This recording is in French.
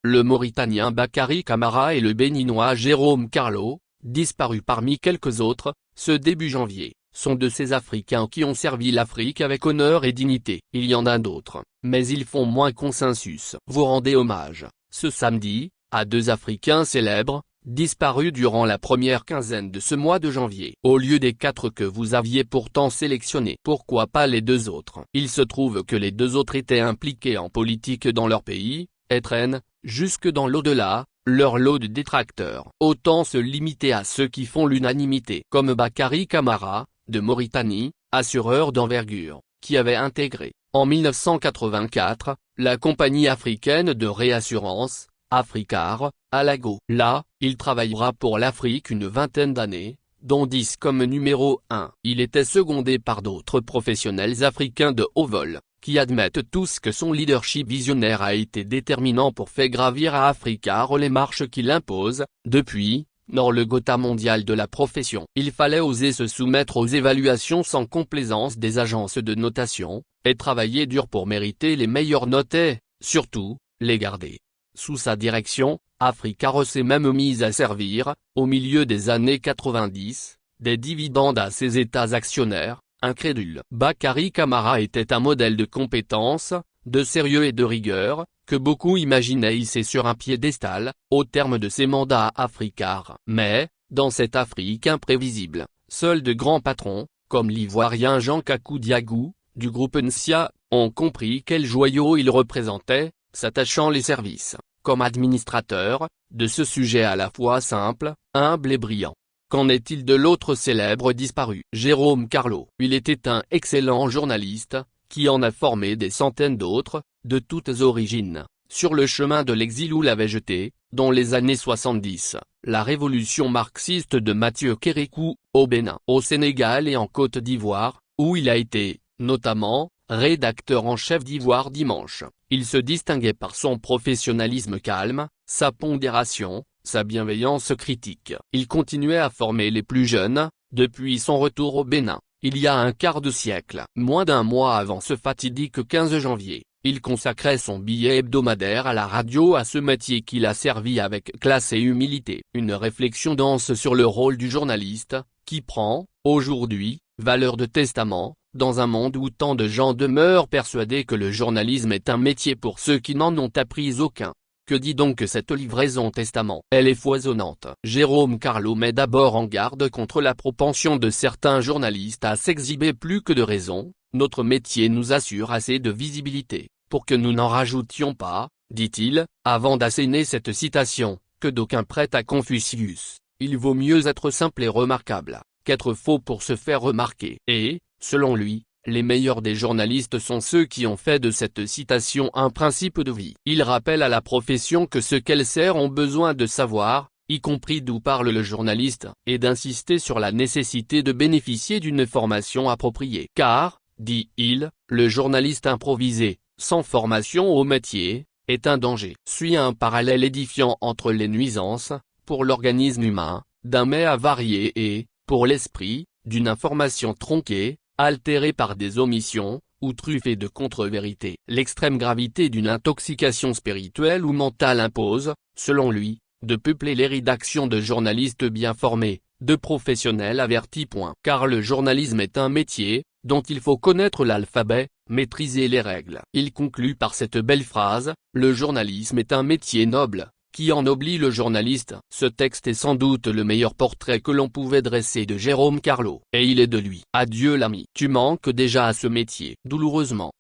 le Mauritanien Bakary Camara et le Béninois Jérôme Carlo, disparus parmi quelques autres, ce début janvier, sont de ces Africains qui ont servi l'Afrique avec honneur et dignité. Il y en a d'autres, mais ils font moins consensus. Vous rendez hommage, ce samedi, à 2 Africains célèbres, disparus durant la première quinzaine de ce mois de janvier. Au lieu des 4 que vous aviez pourtant sélectionnés. Pourquoi pas les 2 autres? Il se trouve que les 2 autres étaient impliqués en politique dans leur pays, et traînent, jusque dans l'au-delà, leur lot de détracteurs. Autant se limiter à ceux qui font l'unanimité. Comme Bakary Camara, de Mauritanie, assureur d'envergure, qui avait intégré, en 1984, la compagnie africaine de réassurance, Africar, à Lago. Là, il travaillera pour l'Afrique une vingtaine d'années, dont 10 comme numéro 1. Il était secondé par d'autres professionnels africains de haut vol, qui admettent tous que son leadership visionnaire a été déterminant pour faire gravir à Africar les marches qu'il impose, depuis, dans le Gotha mondial de la profession. Il fallait oser se soumettre aux évaluations sans complaisance des agences de notation, et travailler dur pour mériter les meilleures notes et, surtout, les garder. Sous sa direction, Africar s'est même mise à servir, au milieu des années 90, des dividendes à ses États actionnaires, incrédules. Bakary Camara était un modèle de compétence, de sérieux et de rigueur, que beaucoup imaginaient hisser sur un piédestal, au terme de ses mandats à Africar. Mais, dans cette Afrique imprévisible, seuls de grands patrons, comme l'Ivoirien Jean Kakou Diagou, du groupe NSIA, ont compris quel joyau il représentait, s'attachant les services, comme administrateur, de ce sujet à la fois simple, humble et brillant. Qu'en est-il de l'autre célèbre disparu? Jérôme Carlo. Il était un excellent journaliste, qui en a formé des centaines d'autres, de toutes origines, sur le chemin de l'exil où l'avait jeté, dans les années 70, la révolution marxiste de Mathieu Kérékou, au Bénin, au Sénégal et en Côte d'Ivoire, où il a été, notamment, rédacteur en chef d'Ivoire Dimanche. Il se distinguait par son professionnalisme calme, sa pondération, sa bienveillance critique. Il continuait à former les plus jeunes, depuis son retour au Bénin, il y a un quart de siècle. Moins d'un mois avant ce fatidique 15 janvier, il consacrait son billet hebdomadaire à la radio, à ce métier qu'il a servi avec classe et humilité. Une réflexion dense sur le rôle du journaliste, qui prend, aujourd'hui, valeur de testament, dans un monde où tant de gens demeurent persuadés que le journalisme est un métier pour ceux qui n'en ont appris aucun. Que dit donc cette livraison testament? Elle est foisonnante. Jérôme Carlo met d'abord en garde contre la propension de certains journalistes à s'exhiber plus que de raison. Notre métier nous assure assez de visibilité, pour que nous n'en rajoutions pas, dit-il, avant d'asséner cette citation, que d'aucuns prêtent à Confucius. Il vaut mieux être simple et remarquable, qu'être faux pour se faire remarquer. Et, selon lui, les meilleurs des journalistes sont ceux qui ont fait de cette citation un principe de vie. Il rappelle à la profession que ceux qu'elle sert ont besoin de savoir, y compris d'où parle le journaliste, et d'insister sur la nécessité de bénéficier d'une formation appropriée. Car, dit-il, le journaliste improvisé, sans formation au métier, est un danger. Suit un parallèle édifiant entre les nuisances, pour l'organisme humain, d'un mets avarié et, pour l'esprit, d'une information tronquée, altérée par des omissions, ou truffée de contre-vérités. L'extrême gravité d'une intoxication spirituelle ou mentale impose, selon lui, de peupler les rédactions de journalistes bien formés, de professionnels avertis. Car le journalisme est un métier, dont il faut connaître l'alphabet, maîtriser les règles. Il conclut par cette belle phrase, le journalisme est un métier noble, qui ennoblit le journaliste. Ce texte est sans doute le meilleur portrait que l'on pouvait dresser de Jérôme Carlo. Et il est de lui. Adieu l'ami. Tu manques déjà à ce métier. Douloureusement.